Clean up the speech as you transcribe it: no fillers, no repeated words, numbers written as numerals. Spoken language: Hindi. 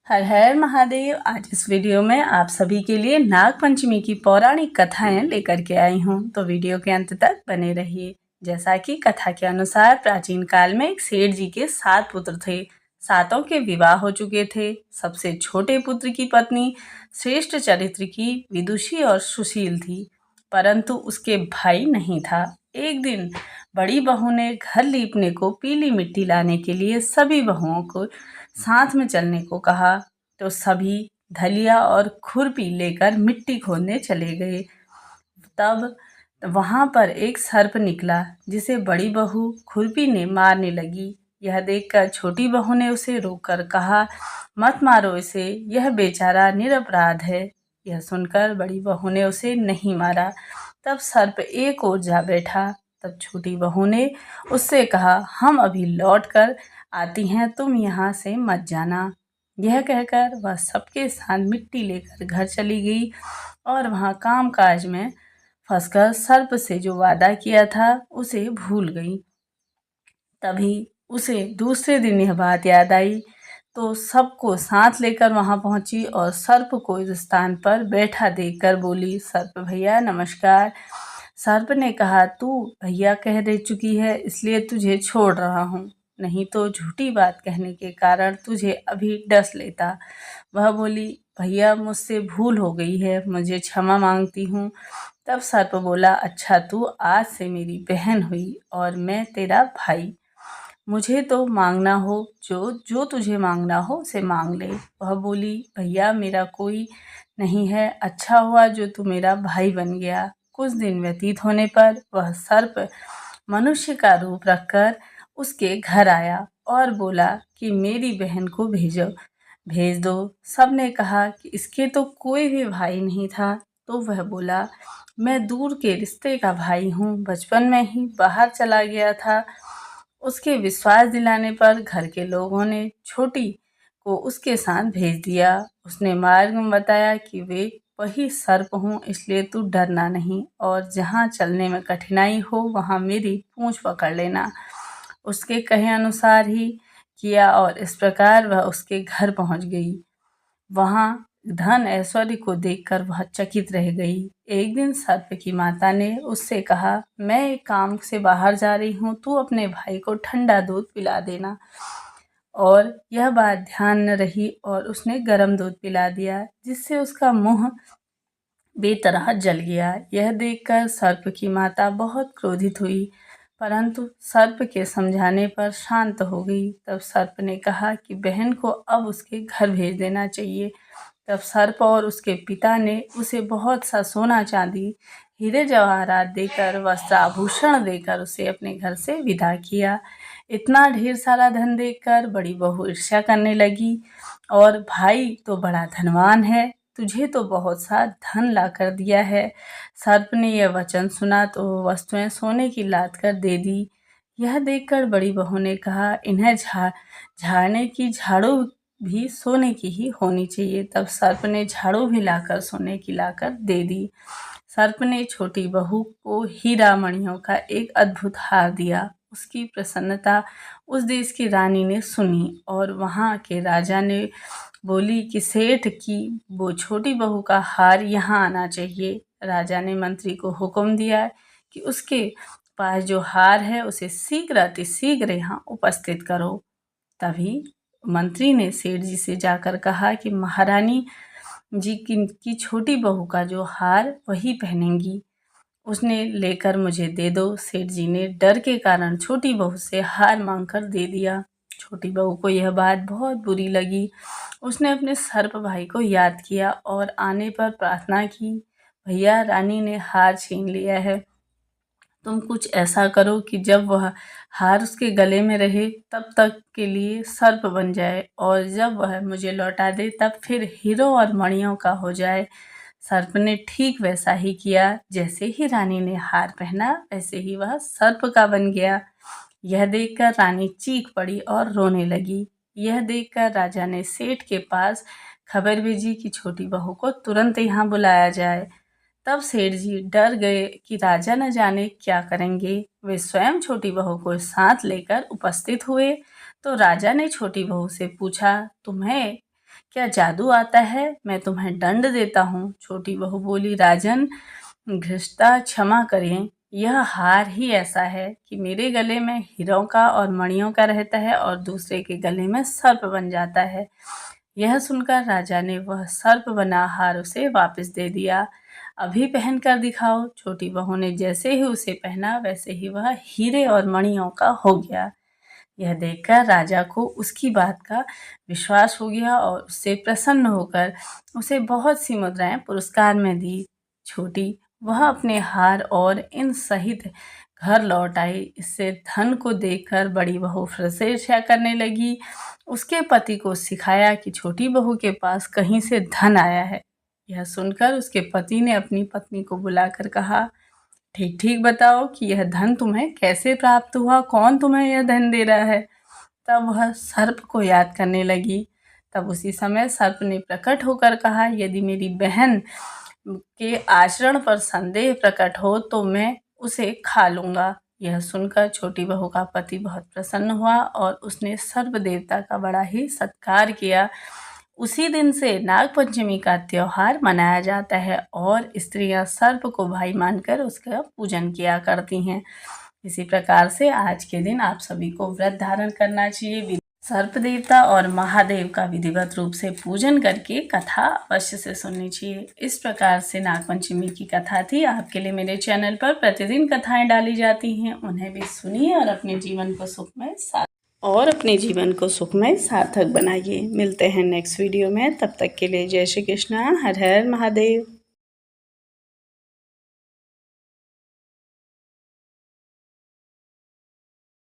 हर हर महादेव। आज इस वीडियो में आप सभी के लिए नाग पंचमी की पौराणिक कथाएं लेकर के आई हूं, तो वीडियो के अंत तक बने रहिए। जैसा कि कथा के अनुसार प्राचीन काल में एक सेठ जी के 7 पुत्र थे। सातों के विवाह हो चुके थे। सबसे छोटे पुत्र की पत्नी श्रेष्ठ चरित्र की, विदुषी और सुशील थी, परंतु उसके भाई नहीं था। एक दिन बड़ी बहू ने घर लीपने को पीली मिट्टी लाने के लिए सभी बहुओं को साथ में चलने को कहा, तो सभी धलिया और खुरपी लेकर मिट्टी खोदने चले गए। तब वहां पर एक सर्प निकला, जिसे बड़ी बहू खुरपी ने मारने लगी। यह देखकर छोटी बहू ने उसे रोककर कहा, मत मारो इसे, यह बेचारा निरपराध है। यह सुनकर बड़ी बहू ने उसे नहीं मारा। तब सर्प एक ओर जा बैठा। तब छोटी बहू ने उससे कहा, हम अभी लौट कर आती हैं, तुम यहाँ से मत जाना। यह कहकर वह सबके साथ मिट्टी लेकर घर चली गई और वहाँ काम काज में फंसकर सर्प से जो वादा किया था उसे भूल गई। तभी उसे दूसरे दिन यह बात याद आई, तो सबको साथ लेकर वहां पहुंची और सर्प को इस स्थान पर बैठा देखकर बोली, सर्प भैया नमस्कार। सर्प ने कहा, तू भैया कह दे चुकी है, इसलिए तुझे छोड़ रहा हूँ, नहीं तो झूठी बात कहने के कारण तुझे अभी डस लेता। वह बोली, भैया मुझसे भूल हो गई है, मुझे क्षमा मांगती हूँ। तब सर्प बोला, अच्छा तू आज से मेरी बहन हुई और मैं तेरा भाई। मुझे तो मांगना हो, जो जो तुझे मांगना हो उसे मांग ले। वह बोली, भैया मेरा कोई नहीं है, अच्छा हुआ जो तू मेरा भाई बन गया। कुछ दिन व्यतीत होने पर वह सर्प मनुष्य का रूप रखकर उसके घर आया और बोला कि मेरी बहन को भेज दो। सबने कहा कि इसके तो कोई भी भाई नहीं था। तो वह बोला, मैं दूर के रिश्ते का भाई हूँ, बचपन में ही बाहर चला गया था। उसके विश्वास दिलाने पर घर के लोगों ने छोटी को उसके साथ भेज दिया। उसने मार्ग में बताया कि वे वही सर्प हूँ, इसलिए तू डरना नहीं और जहाँ चलने में कठिनाई हो वहाँ मेरी पूंछ पकड़ लेना। उसके कहे अनुसार ही किया और इस प्रकार वह उसके घर पहुँच गई। वहाँ धन ऐश्वर्य को देखकर वह चकित रह गई। एक दिन सर्प की माता ने उससे कहा, मैं एक काम से बाहर जा रही हूँ, तू अपने भाई को ठंडा दूध पिला देना। और यह बात ध्यान न रही और उसने गर्म दूध पिला दिया, जिससे उसका मुंह बेतरह जल गया। यह देखकर सर्प की माता बहुत क्रोधित हुई, परंतु सर्प के समझाने पर शांत हो गई। तब सर्प ने कहा कि बहन को अब उसके घर भेज देना चाहिए। तब सर्प और उसके पिता ने उसे बहुत सा सोना चांदी, हीरे जवाहरात देकर, वस्त्र आभूषण देकर उसे अपने घर से विदा किया। इतना ढेर सारा धन देखकर बड़ी बहू ईर्ष्या करने लगी और भाई तो बड़ा धनवान है, तुझे तो बहुत सा धन ला कर दिया है। सर्प ने यह वचन सुना तो वस्तुएं सोने की लाद कर दे दी। यह देखकर बड़ी बहू ने कहा, इन्हें झाड़ने की झाड़ू भी सोने की ही होनी चाहिए। तब सर्प ने झाड़ू भी लाकर सोने की लाकर दे दी। सर्प ने छोटी बहू को हीरा मणियों का एक अद्भुत हार दिया। उसकी प्रसन्नता उस देश की रानी ने सुनी और वहाँ के राजा ने बोली कि सेठ की वो छोटी बहू का हार यहाँ आना चाहिए। राजा ने मंत्री को हुक्म दिया कि उसके पास जो हार है उसे शीघ्र अतिशीघ्र यहाँ उपस्थित करो। तभी मंत्री ने सेठ जी से जाकर कहा कि महारानी जी की छोटी बहू का जो हार वही पहनेंगी, उसने लेकर मुझे दे दो। सेठ जी ने डर के कारण छोटी बहू से हार मांगकर दे दिया। छोटी बहू को यह बात बहुत बुरी लगी। उसने अपने सर्प भाई को याद किया और आने पर प्रार्थना की, भैया रानी ने हार छीन लिया है, तुम कुछ ऐसा करो कि जब वह हार उसके गले में रहे तब तक के लिए सर्प बन जाए और जब वह मुझे लौटा दे तब फिर हीरो और मणियों का हो जाए। सर्प ने ठीक वैसा ही किया। जैसे ही रानी ने हार पहना वैसे ही वह सर्प का बन गया। यह देखकर रानी चीख पड़ी और रोने लगी। यह देखकर राजा ने सेठ के पास खबर भेजी कि छोटी बहू को तुरंत यहाँ बुलाया जाए। तब सेठ जी डर गए कि राजा न जाने क्या करेंगे। वे स्वयं छोटी बहू को साथ लेकर उपस्थित हुए। तो राजा ने छोटी बहू से पूछा, तुम्हें क्या जादू आता है? मैं तुम्हें दंड देता हूँ। छोटी बहू बोली, राजन घृष्टा क्षमा करें, यह हार ही ऐसा है कि मेरे गले में हीरों का और मणियों का रहता है और दूसरे के गले में सर्प बन जाता है। यह सुनकर राजा ने वह सर्प बना हार उसे वापस दे दिया। अभी पहन कर दिखाओ। छोटी बहू ने जैसे ही उसे पहना वैसे ही वह हीरे और मणियों का हो गया। यह देखकर राजा को उसकी बात का विश्वास हो गया और उससे प्रसन्न होकर उसे बहुत सी मुद्राएं पुरस्कार में दी। छोटी वह अपने हार और इन सहित घर लौट आई। इससे धन को देखकर बड़ी बहू फिर से ईर्ष्या करने लगी। उसके पति को सिखाया कि छोटी बहू के पास कहीं से धन आया है। यह सुनकर उसके पति ने अपनी पत्नी को बुलाकर कहा, ठीक ठीक बताओ कि यह धन तुम्हें कैसे प्राप्त हुआ, कौन तुम्हें यह धन दे रहा है। तब वह सर्प को याद करने लगी। तब उसी समय सर्प ने प्रकट होकर कहा, यदि मेरी बहन के आचरण पर संदेह प्रकट हो तो मैं उसे खा लूँगा। यह सुनकर छोटी बहू का पति बहुत प्रसन्न हुआ और उसने सर्प देवता का बड़ा ही सत्कार किया। उसी दिन से नागपंचमी का त्योहार मनाया जाता है और स्त्रियां सर्प को भाई मानकर उसका पूजन किया करती हैं। इसी प्रकार से आज के दिन आप सभी को व्रत धारण करना चाहिए। सर्प देवता और महादेव का विधिवत रूप से पूजन करके कथा अवश्य से सुननी चाहिए। इस प्रकार से नागपंचमी की कथा थी। आपके लिए मेरे चैनल पर प्रतिदिन कथाएं डाली जाती हैं, उन्हें भी सुनिए और अपने जीवन को सुखमय सार्थक बनाइए। मिलते हैं नेक्स्ट वीडियो में, तब तक के लिए जय श्री कृष्णा, हर हर महादेव।